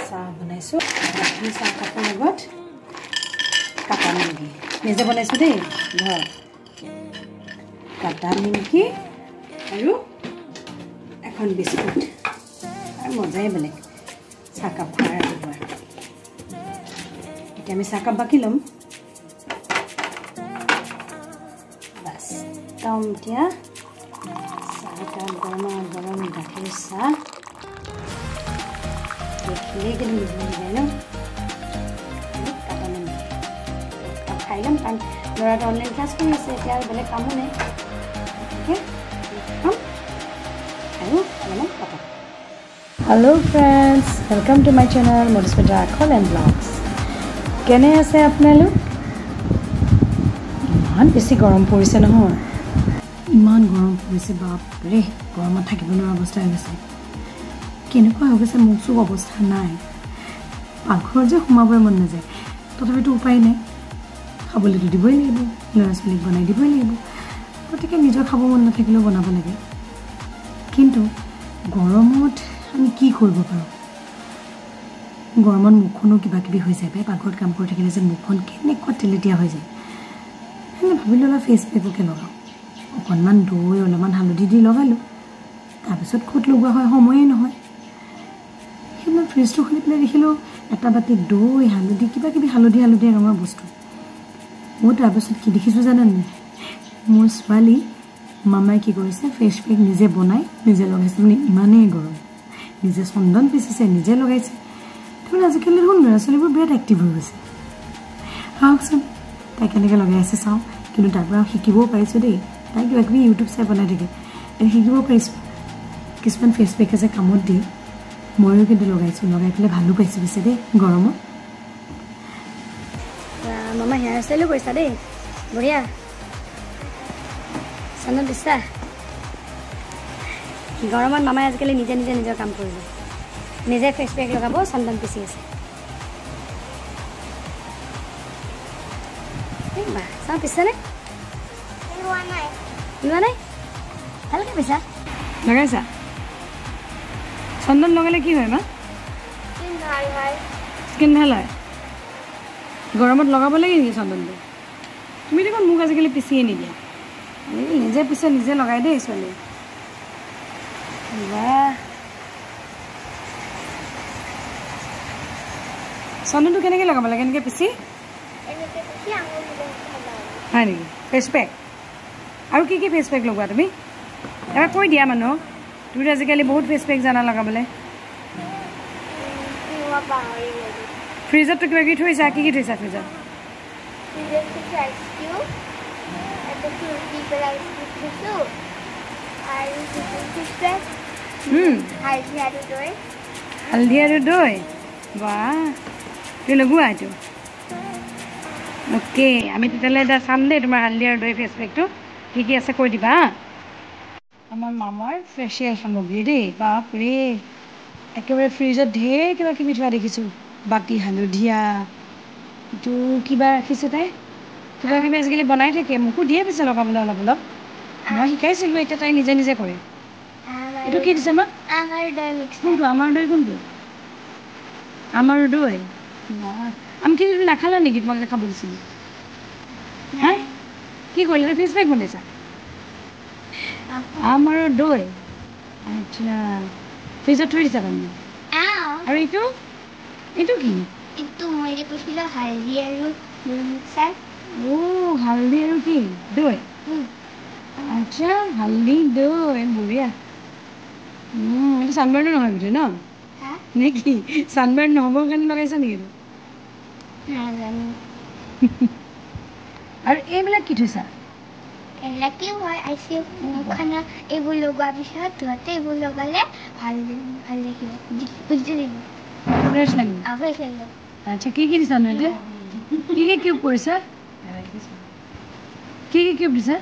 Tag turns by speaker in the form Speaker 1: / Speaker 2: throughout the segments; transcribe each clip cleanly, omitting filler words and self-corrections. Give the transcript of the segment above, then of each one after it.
Speaker 1: চাহ বনাইছোঁ গাখীৰ চাহ কাপৰ লগত কাটা নিমকি নিজে বনাইছোঁ দেই ঘৰত কাটা নিমকি আৰু এখন বিস্কুট আৰু মজাই বেলেগ চাহকাপ খোৱাৰ ৰাতিপুৱা এতিয়া আমি চাহকাপ বাকি ল'ম বাছ একদম এতিয়া চাহকাপ গৰম গৰম গাখীৰ চাহ দেখিলেই কিন্তু মিলি যায় ন কাটা নিমকি খাই ল'ম কাৰণ ল'ৰাটো অনলাইন ক্লাছ কৰি আছে এতিয়া আৰু বেলেগ কামো নাই খাম আৰু অলপমান কথা hello' friends welcome to my channel Madhusmita আখল এণ্ড ব্লগছ কেনে আছে আপোনালোক ইমান বেছি গৰম পৰিছে নহয় ইমান গৰম পৰিছে বাপৰে গৰমত থাকিব নোৱাৰা অৱস্থা হৈ গৈছে কেনেকুৱা হৈ গৈছে মুখ চুখ অৱস্থা নাই পাকঘৰত যে সোমাবই মন নাযায় তথাপিতো উপায় নাই খাবলৈতো দিবই লাগিব ল'ৰা ছোৱালীক বনাই দিবই লাগিব গতিকে নিজৰ খাব মন নাথাকিলেও বনাব লাগে কিন্তু গৰমত আমি কি কৰিব পাৰোঁ গৰমত মুখখনো কিবা কিবি হৈ যায় পাকঘৰত কাম কৰি থাকিলে যে মুখখন কেনেকুৱা তেলেতীয়া হৈ যায় সেনে ভাবিলোঁ অলপ ফেচ পেককে লগাওঁ অকণমান দৈ অলপমান হালধি দি লগালোঁ তাৰপিছত ক'ত লগোৱা হয় সময়েই নহয় সেইবিলাক ফ্ৰিজটো খুলি পেলাই দেখিলোঁ এটা বাতি দৈ হালধি কিবা কিবি হালধীয়া ৰঙৰ বস্তু মই তাৰপিছত কি দেখিছোঁ জানেনে মোৰ ছোৱালী মামাই কি কৰিছে ফেচ পেক নিজে বনাই নিজে লগাইছে মানে ইমানেই গৰম নিজে চন্দন পিচিছে নিজে লগাইছে তাৰমানে আজিকালি দেখোন ল'ৰা ছোৱালীবোৰ বিৰাট এক্টিভ হৈ গৈছে আহকচোন তাই কেনেকৈ লগাই আছে চাওঁ কিন্তু তাৰ পৰা শিকিবও পাৰিছোঁ দেই তাই কিবা কিবি ইউটিউব চাই বনাই থাকে এনে শিকিব পাৰিছোঁ কিছুমান ফেচ পেকে যে কামত দিয়ে ময়ো কিন্তু লগাইছোঁ লগাই পেলাই ভালো পাইছোঁ পিছে দেই গৰমত মামা হেয়াৰ ষ্টাইলো কৰিছা দেই বঢ়িয়া চান্দন দিছা গৰমত মামাই আজিকালি নিজে নিজৰ কাম কৰিব নিজে ফেচ পেক লগাব চান্দন পিচি আছে বা চাওঁ পিছানে লোৱা নাই ভালকৈ পিছা লগাইছা চন্দন লগালে কি হয় মা স্কিন ভাল হয় গৰমত লগাব লাগে নেকি চন্দনটো তুমি দেখোন মোক আজিকালি পিচিয়ে নিদিয়া নিজে পিছে নিজে লগাই দেই ছোৱালী বাহ চন্দনটো কেনেকৈ লগাব লাগে এনেকৈ পিচি হয় নেকি ফেচ পেক আৰু কি ফেচ পেক লগোৱা তুমি এবাৰ কৈ দিয়া মানুহ তুমিতো আজিকালি বহুত ফেচ পেক জানা লগাবলৈ ফ্ৰিজততো কিবা কি থৈছা কি থৈছা ফ্ৰিজত হালধি আৰু দৈ বাহ তুমি লগোৱা এইটো অ'কে আমি তেতিয়াহ'লে এতিয়া চাম দেই তোমাৰ হালধি আৰু দৈ ফেচ পেকটো কি আছে কৈ দিবা আমাৰ মামাৰ ফেচিয়েল সামগ্ৰী দেই বাপৰে একেবাৰে ফ্ৰিজত ঢেৰ কিবা কিবি থোৱা দেখিছোঁ বাতি হালধীয়া এইটো কিবা ৰাখিছে তাই কিবা কিবি আজিকালি বনাই থাকে মোকো দিয়ে পিছে লগাবলৈ অলপ মই শিকাইছিলোঁ এতিয়া তাই নিজে কৰে এইটো কি দিছে আমাক কোনটো আমাৰ দৈ কোনটো আমাৰ দৈ আমি কি নাখালা নেকি তোমালোকে খাব দিছিলোঁ হা কি কৰিলা ফেচ পেক বনাইছা আমাৰ দৈ আচ্ছা ফ্ৰিজত থৈ দিছা তাৰমানে আৰু এইটো কি হালধি আৰু কি দৈ আচ্ছা হালধি দৈ বঢ়িয়া এইটো চানবাৰ্ণো নহয় গোটেই ন নে কি চানবাৰ্ণ নহ'বৰ কাৰণে লগাইছা নেকি আৰু এইবিলাক কি থৈছা
Speaker 2: এইবোৰ লগোৱাৰ পিছত ধোৱাতে এইবোৰ লগালে ভাল দেখিব
Speaker 1: আচ্ছা কি দিছা ন এতিয়া কি কিউব কৰিছা কি কিউব দিছা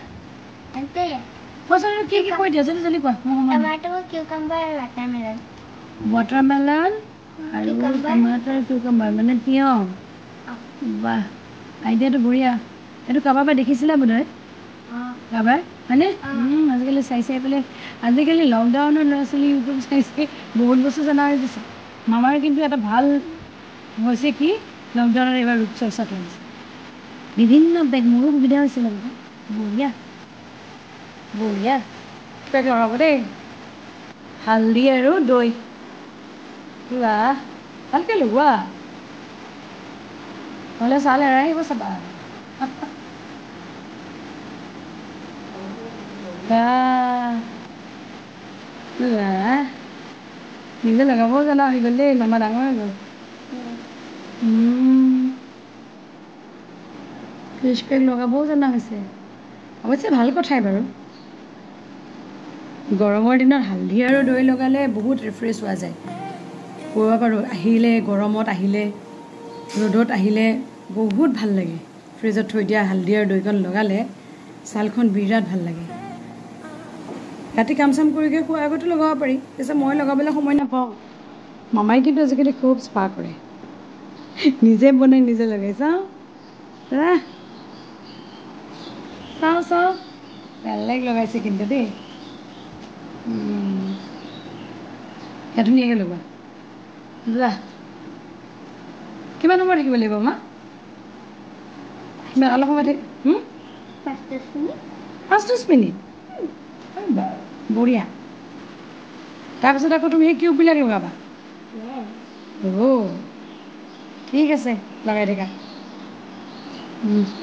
Speaker 1: কি কৈ দিয়া জলদি কোৱা ৱাটাৰমেলন আৰু টমাটাৰ কিউকাম্বাৰ মানে তিয়ঁহ বাহ আইডিয়াটো বঢ়িয়া এইটো কাৰোবাৰ পৰা দেখিছিলা বোধহয় কাৰোবাৰ হয়নে আজিকালি চাই পেলাই আজিকালি লকডাউনৰ ল'ৰা ছোৱালী ইউটিউব চাই বহুত বস্তু জনা হৈ গৈছে মামাৰ কিন্তু এটা ভাল হৈছে কি লকডাউনত এইবাৰ ৰূপচৰ্চাটো হৈছে বিভিন্ন বেগ মোৰো সুবিধা হৈছিলে বঢ়িয়া বঢ়িয়া বেগ লগাব দেই হালধি আৰু দৈ বাহ ভালকৈ লগোৱা নহ'লে চাল এৰাই আহিব চাবা নিজে লগাবও জানা হৈ গ'ল দেই মামা ডাঙৰ হৈ গ'ল ফেচ পেক লগাবও জনা হৈছে অৱশ্যে ভাল কথাই বাৰু গৰমৰ দিনত হালধি আৰু দৈ লগালে বহুত ৰিফ্ৰেছ হোৱা যায় ক'ব পাৰোঁ আহিলে গৰমত আহিলে ৰ'দত আহিলে বহুত ভাল লাগে ফ্ৰিজত থৈ দিয়া হালধি আৰু দৈকণ লগালে ছালখন বিৰাট ভাল লাগে ৰাতি কাম চাম কৰি খোৱাৰ আগতো লগাব পাৰি পিছে মই লগাবলৈ সময় নাপাওঁ মামাই কিন্তু আজিকালি খুব স্পা কৰে নিজে বনাই নিজে লগাই চাওঁ বেলেগ লগাইছে কিন্তু দেই ধুনীয়াকৈ লগোৱা যোৱা কিমান সময় থাকিব লাগিব মা কিমান অলপ সময় 5-10 মিনিট বঢ়িয়া তাৰপিছত আকৌ তুমি সেই কিউববিলাক লগাবা ঠিক আছে লগাই থাকা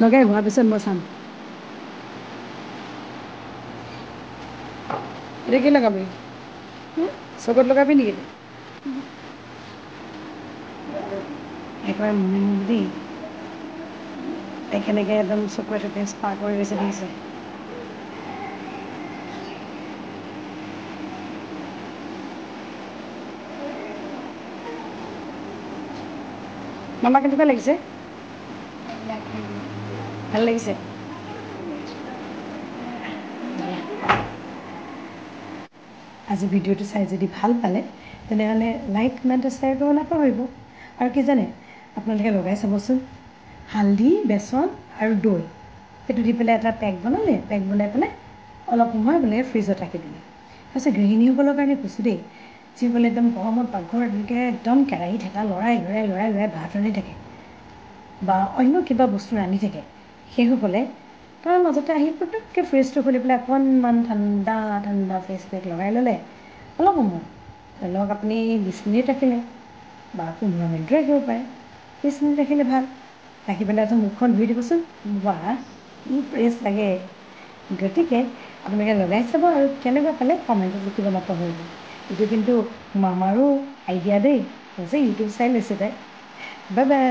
Speaker 1: লগাই হোৱাৰ পিছত মই চাম এতিয়া কি লগাবি চকুত লগাবি নেকি একবাৰে দেই কেনেকৈ একদম চকুৱে চকুৱে স্পা কৰি গৈছে দেখিছে মামা কেনেকুৱা লাগিছে ভাল লাগিছে আজি ভিডিঅ'টো চাই যদি ভাল পালে তেনেহ'লে লাইক কমেণ্ট শ্বেয়াৰ কৰিব নাপাহৰিব আৰু কি জানে আপোনালোকে লগাই চাবচোন হালধি বেচন আৰু দৈ সেইটো দি পেলাই এটা পেক বনালে পেক বনাই পেলাই অলপ সময় বোলে ফ্ৰিজত ৰাখি দিলে তাৰপিছত গৃহিণীসকলৰ কাৰণে কৈছোঁ দেই যিসকলে একদম গৰমত পাকঘৰত এনেকৈ একদম কেৰাহী থকা লৰাই ভাত ৰান্ধি থাকে বা অন্য কিবা বস্তু ৰান্ধি থাকে সেইসকলে তাৰ মাজতে আহি পটককৈ ফ্ৰিজটো খুলি পেলাই অকণমান ঠাণ্ডা ফেচ পেক লগাই ল'লে অলপ সময় ধৰি লওক আপুনি 20 মিনিট ৰাখিলে বা 15 মিনিটো ৰাখিব পাৰে 20 মিনিট ৰাখিলে ভাল ৰাখি পেলাই মুখখন ধুই দিবচোন বাহ কি ফ্ৰেছ লাগে গতিকে আপোনালোকে লগাই চাব আৰু কেনেকুৱা পালে কমেণ্টত লিখিব নাপাহৰিব এইটো কিন্তু মামাৰো আইডিয়া দেই ইউটিউব চাই লৈছে তাই বাই বাই